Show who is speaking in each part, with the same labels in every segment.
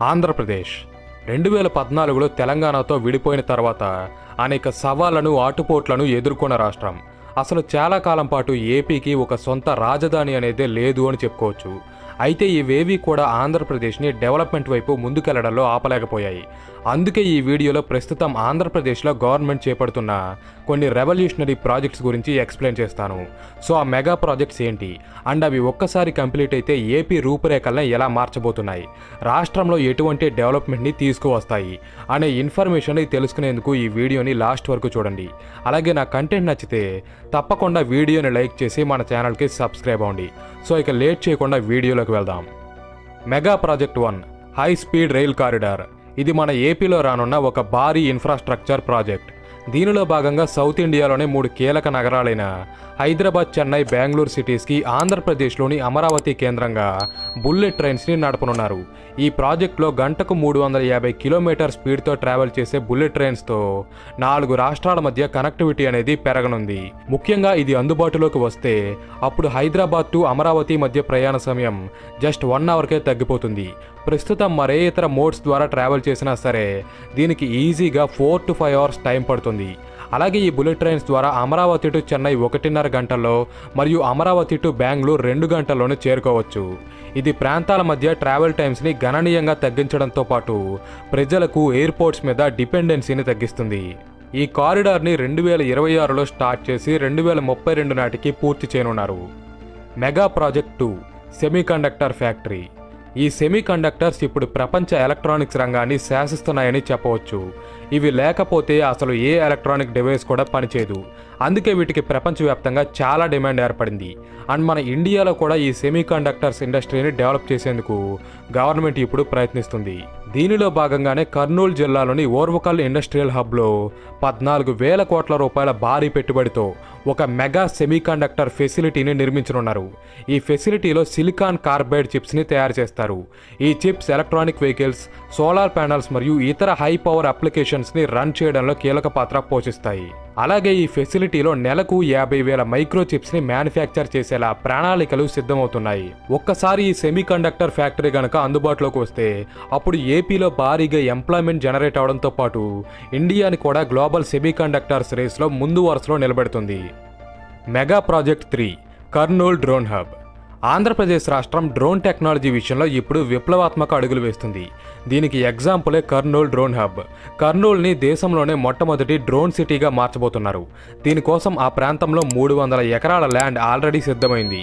Speaker 1: ఆంధ్రప్రదేశ్ 2014లో తెలంగాణతో విడిపోయిన తర్వాత అనేక సవాళ్లను ఆటుపోట్లను ఎదుర్కొన్న రాష్ట్రం. అసలు చాలా కాలం పాటు ఏపీకి ఒక సొంత రాజధాని అనేదే లేదు అని చెప్పుకోవచ్చు. అయితే ఇవేవీ కూడా ఆంధ్రప్రదేశ్ని డెవలప్మెంట్ వైపు ముందుకెళ్లడంలో ఆపలేకపోయాయి. అందుకే ఈ వీడియోలో ప్రస్తుతం ఆంధ్రప్రదేశ్లో గవర్నమెంట్ చేపడుతున్న కొన్ని రెవల్యూషనరీ ప్రాజెక్ట్స్ గురించి ఎక్స్ప్లెయిన్ చేస్తాను. సో ఆ మెగా ప్రాజెక్ట్స్ ఏంటి అండ్ అవి ఒక్కసారి కంప్లీట్ అయితే ఏపీ రూపురేఖలను ఎలా మార్చబోతున్నాయి, రాష్ట్రంలో ఎటువంటి డెవలప్మెంట్ని తీసుకువస్తాయి అనే ఇన్ఫర్మేషన్ని తెలుసుకునేందుకు ఈ వీడియోని లాస్ట్ వరకు చూడండి. అలాగే నా కంటెంట్ నచ్చితే తప్పకుండా వీడియోని లైక్ చేసి మన ఛానల్కి సబ్స్క్రైబ్ అవ్వండి. సో ఇక లేట్ చేయకుండా వీడియోలోకి వెళ్దాం. Mega project 1 high speed rail corridor. ఇది మన ఏపీలో రానున్న ఒక భారీ ఇన్ఫ్రాస్ట్రక్చర్ ప్రాజెక్ట్. దీనిలో భాగంగా సౌత్ ఇండియాలోనే 3 కీలక నగరాలైన హైదరాబాద్, చెన్నై, బెంగళూరు సిటీస్కి ఆంధ్రప్రదేశ్లోని అమరావతి కేంద్రంగా బుల్లెట్ ట్రైన్స్ని నడపనున్నారు. ఈ ప్రాజెక్టులో గంటకు 350 కిలోమీటర్ స్పీడ్తో ట్రావెల్ చేసే బుల్లెట్ ట్రైన్స్తో 4 రాష్ట్రాల మధ్య కనెక్టివిటీ అనేది పెరగనుంది. ముఖ్యంగా ఇది అందుబాటులోకి వస్తే అప్పుడు హైదరాబాద్ టు అమరావతి మధ్య ప్రయాణ సమయం జస్ట్ 1 అవర్కే తగ్గిపోతుంది. ప్రస్తుతం మరే ఇతర మోడ్స్ ద్వారా ట్రావెల్ చేసినా సరే దీనికి ఈజీగా 4 to 5 అవర్స్ టైం పడుతుంది. అలాగే ఈ బుల్లెట్ ట్రైన్స్ ద్వారా అమరావతి టు చెన్నై 1.5 గంటల్లో మరియు అమరావతి టు బెంగళూరు 2 గంటల్లోనే చేరుకోవచ్చు. ఇది ప్రాంతాల మధ్య ట్రావెల్ టైమ్స్ని గణనీయంగా తగ్గించడంతో పాటు ప్రజలకు ఎయిర్పోర్ట్స్ మీద డిపెండెన్సీని తగ్గిస్తుంది. ఈ కారిడార్ని 2026లో స్టార్ట్ చేసి 2032 నాటికి పూర్తి చేయనున్నారు. Mega project 2 semiconductor factory. ఈ సెమీకండక్టర్స్ ఇప్పుడు ప్రపంచ ఎలక్ట్రానిక్స్ రంగాన్ని శాసిస్తున్నాయని చెప్పవచ్చు. ఇవి లేకపోతే అసలు ఏ ఎలక్ట్రానిక్ డివైస్ కూడా పనిచేయదు. అందుకే వీటికి ప్రపంచవ్యాప్తంగా చాలా డిమాండ్ ఏర్పడింది. అండ్ మన ఇండియాలో కూడా ఈ సెమీకండక్టర్స్ ఇండస్ట్రీని డెవలప్ చేసేందుకు గవర్నమెంట్ ఇప్పుడు ప్రయత్నిస్తుంది. దీనిలో భాగంగానే కర్నూలు జిల్లాలోని ఓర్వకల్ ఇండస్ట్రియల్ హబ్లో 14,000 కోట్ల రూపాయల భారీ పెట్టుబడితో ఒక మెగా సెమీకండక్టర్ ఫెసిలిటీని నిర్మించనున్నారు. ఈ ఫెసిలిటీలో సిలికాన్ కార్బైడ్ చిప్స్ని తయారు చేస్తారు. ఈ chips electronic vehicles, solar panels మరియు ఇతర హై పవర్ అప్లికేషన్స్ని రన్ చేయడంలో కీలక పాత్ర పోషిస్తాయి. అలాగే ఈ ఫెసిలిటీలో నెలకు 50,000 మైక్రో చిప్స్ని మ్యానుఫ్యాక్చర్ చేసేలా ప్రణాళికలు సిద్ధమవుతున్నాయి. ఒక్కసారి ఈ సెమీకండక్టర్ ఫ్యాక్టరీ గనక అందుబాటులోకి వస్తే అప్పుడు ఏపీలో భారీగా ఎంప్లాయ్మెంట్ జనరేట్ అవడంతో పాటు ఇండియాని కూడా గ్లోబల్ సెమీకండక్టర్స్ రేస్లో ముందు వరుసలో నిలబెడుతుంది. Mega project 3 Kurnool drone hub. Andhra Pradesh రాష్ట్రం డ్రోన్ టెక్నాలజీ విషయంలో ఇప్పుడు విప్లవాత్మక అడుగులు వేస్తుంది. దీనికి ఎగ్జాంపులే కర్నూలు డ్రోన్ హబ్. కర్నూలుని దేశంలోనే మొట్టమొదటి డ్రోన్ సిటీగా మార్చబోతున్నారు. దీనికోసం ఆ ప్రాంతంలో 300 ఎకరాల ల్యాండ్ ఆల్రెడీ సిద్ధమైంది.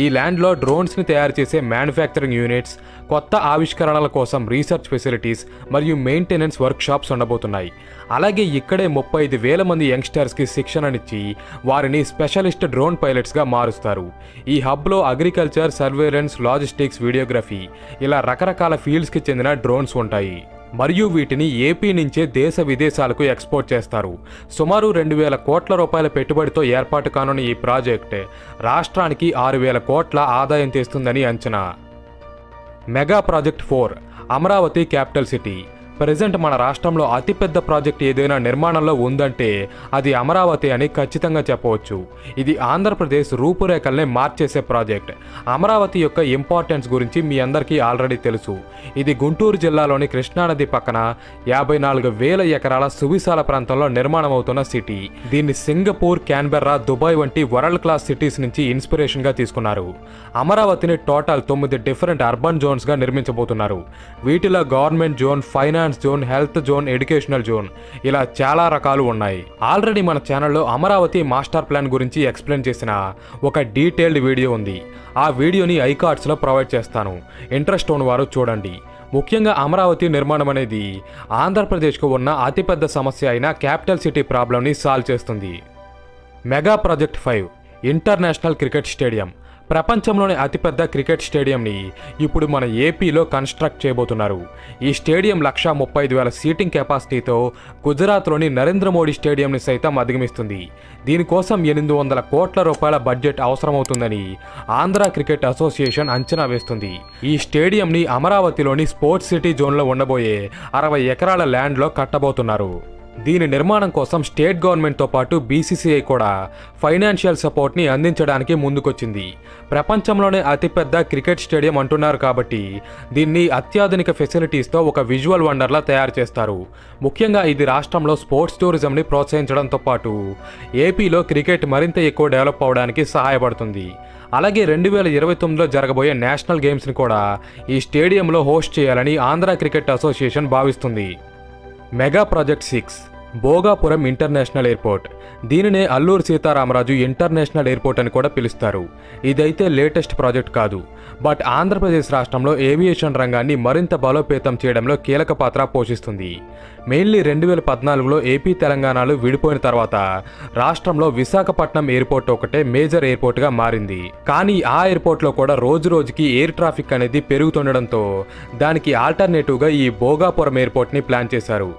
Speaker 1: ఈ ల్యాండ్లో డ్రోన్స్ని తయారు చేసే మ్యానుఫ్యాక్చరింగ్ యూనిట్స్, కొత్త ఆవిష్కరణల కోసం రీసెర్చ్ ఫెసిలిటీస్ మరియు మెయింటెనెన్స్ వర్క్షాప్స్ ఉండబోతున్నాయి. అలాగే ఇక్కడే 35,000 మంది యంగ్స్టర్స్కి శిక్షణనిచ్చి వారిని స్పెషలిస్ట్ డ్రోన్ పైలట్స్గా మారుస్తారు. ఈ హబ్లో అగ్రికల్చర్, సర్వేలెన్స్, లాజిస్టిక్స్, వీడియోగ్రఫీ ఇలా రకరకాల ఫీల్డ్స్కి చెందిన డ్రోన్స్ ఉంటాయి. మరియు వీటిని ఏపీ నుంచే దేశ విదేశాలకు ఎక్స్పోర్ట్ చేస్తారు. సుమారు 2,000 కోట్ల రూపాయల పెట్టుబడితో ఏర్పాటు కానున్న ఈ ప్రాజెక్ట్ రాష్ట్రానికి 6,000 కోట్ల ఆదాయం తెస్తుందని అంచనా. Mega project 4 Amaravati capital city. Present మన రాష్ట్రంలో అతిపెద్ద ప్రాజెక్ట్ ఏదైనా నిర్మాణంలో ఉందంటే అది అమరావతి అని ఖచ్చితంగా చెప్పవచ్చు. ఇది ఆంధ్రప్రదేశ్ రూపురేఖల్ని మార్చేసే ప్రాజెక్ట్. అమరావతి యొక్క ఇంపార్టెన్స్ గురించి మీ అందరికీ ఆల్రెడీ తెలుసు. ఇది గుంటూరు జిల్లాలోని కృష్ణానది పక్కన 54,000 ఎకరాల సువిశాల ప్రాంతంలో నిర్మాణం అవుతున్న సిటీ. దీన్ని సింగపూర్, క్యాన్బెర్రా, దుబాయ్ వంటి వరల్డ్ క్లాస్ సిటీస్ నుంచి ఇన్స్పిరేషన్గా తీసుకున్నారు. అమరావతిని టోటల్ 9 డిఫరెంట్ అర్బన్ జోన్స్గా నిర్మించబోతున్నారు. వీటిలో government zone, finance zone, health zone, educational zone ఇలా చాలా రకాలు ఉన్నాయి. ఆల్రెడీ మన ఛానల్లో అమరావతి మాస్టర్ ప్లాన్ గురించి ఎక్స్ప్లెయిన్ చేసిన ఒక డీటెయిల్డ్ వీడియో ఉంది. ఆ వీడియోని ఐకార్డ్స్లో ప్రొవైడ్ చేస్తాను. ఇంట్రెస్ట్ ఉన్నవారు చూడండి. ముఖ్యంగా అమరావతి నిర్మాణం అనేది ఆంధ్రప్రదేశ్కు ఉన్న అతిపెద్ద సమస్య అయిన క్యాపిటల్ సిటీ ప్రాబ్లంని సాల్వ్ చేస్తుంది. Mega project 5 international cricket stadium. ప్రపంచంలోని అతిపెద్ద క్రికెట్ స్టేడియంని ఇప్పుడు మన ఏపీలో కన్స్ట్రక్ట్ చేయబోతున్నారు. ఈ స్టేడియం 135,000 సీటింగ్ కెపాసిటీతో గుజరాత్లోని నరేంద్ర మోడీ స్టేడియంని సైతం అధిగమిస్తుంది. దీనికోసం 800 కోట్ల రూపాయల బడ్జెట్ అవసరమవుతుందని ఆంధ్ర క్రికెట్ అసోసియేషన్ అంచనా వేస్తుంది. ఈ స్టేడియంని అమరావతిలోని స్పోర్ట్స్ సిటీ జోన్లో ఉండబోయే 60 ఎకరాల ల్యాండ్లో కట్టబోతున్నారు. దీని నిర్మాణం కోసం స్టేట్ గవర్నమెంట్తో పాటు బీసీసీఐ కూడా ఫైనాన్షియల్ సపోర్ట్ని అందించడానికి ముందుకొచ్చింది. ప్రపంచంలోనే అతిపెద్ద క్రికెట్ స్టేడియం అంటున్నారు కాబట్టి దీన్ని అత్యాధునిక ఫెసిలిటీస్తో ఒక విజువల్ వండర్లా తయారు చేస్తారు. ముఖ్యంగా ఇది రాష్ట్రంలో స్పోర్ట్స్ టూరిజంని ప్రోత్సహించడంతో పాటు ఏపీలో క్రికెట్ మరింత ఎక్కువ డెవలప్ అవడానికి సహాయపడుతుంది. అలాగే 2029లో జరగబోయే నేషనల్ గేమ్స్ని కూడా ఈ స్టేడియంలో హోస్ట్ చేయాలని ఆంధ్ర క్రికెట్ అసోసియేషన్ భావిస్తుంది. Mega project 6 Bhogapuram international airport. దీనినే అల్లూరు సీతారామరాజు ఇంటర్నేషనల్ ఎయిర్పోర్ట్ అని కూడా పిలుస్తారు. ఇదైతే లేటెస్ట్ ప్రాజెక్ట్ కాదు, బట్ ఆంధ్రప్రదేశ్ రాష్ట్రంలో ఏవియేషన్ రంగాన్ని మరింత బలోపేతం చేయడంలో కీలక పాత్ర పోషిస్తుంది. మెయిన్లీ 2014లో ఏపీ తెలంగాణలు విడిపోయిన తర్వాత రాష్ట్రంలో విశాఖపట్నం ఎయిర్పోర్ట్ ఒకటే మేజర్ ఎయిర్పోర్ట్గా మారింది. కానీ ఆ ఎయిర్పోర్ట్లో కూడా రోజు రోజుకి ఎయిర్ ట్రాఫిక్ అనేది పెరుగుతుండడంతో దానికి ఆల్టర్నేటివ్గా ఈ భోగాపురం ఎయిర్పోర్ట్ని ప్లాన్ చేశారు.